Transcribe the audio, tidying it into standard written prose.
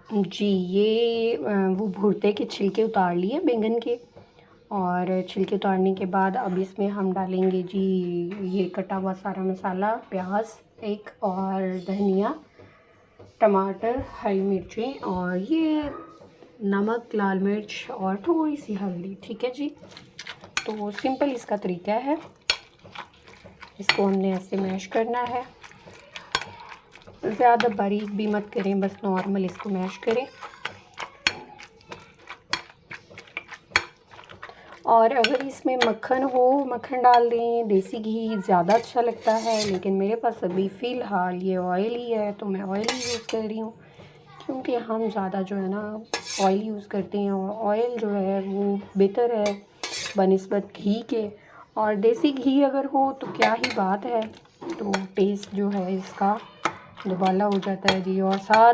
जी ये वो भुर्ते के छिलके उतार लिए बैंगन के, और छिलके उतारने के बाद अब इसमें हम डालेंगे जी ये कटा हुआ सारा मसाला, प्याज एक, और धनिया, टमाटर, हरी मिर्चें, और ये नमक, लाल मिर्च और थोड़ी सी हल्दी। ठीक है जी, तो सिंपल इसका तरीका है। इसको हमने ऐसे मैश करना है, ज़्यादा बारीक भी मत करें, बस नॉर्मल इसको मैश करें। और अगर इसमें मक्खन हो, मक्खन डाल दें, देसी घी ज़्यादा अच्छा लगता है, लेकिन मेरे पास अभी फ़िलहाल ये ऑयल ही है तो मैं ऑयल ही यूज़ कर रही हूँ, क्योंकि हम ज़्यादा जो है ना ऑयल यूज़ करते हैं, और ऑयल जो है वो बेहतर है बनिस्बत घी के। और देसी घी अगर हो तो क्या ही बात है, तो टेस्ट जो है इसका दुबाला हो जाता है जी। और साथ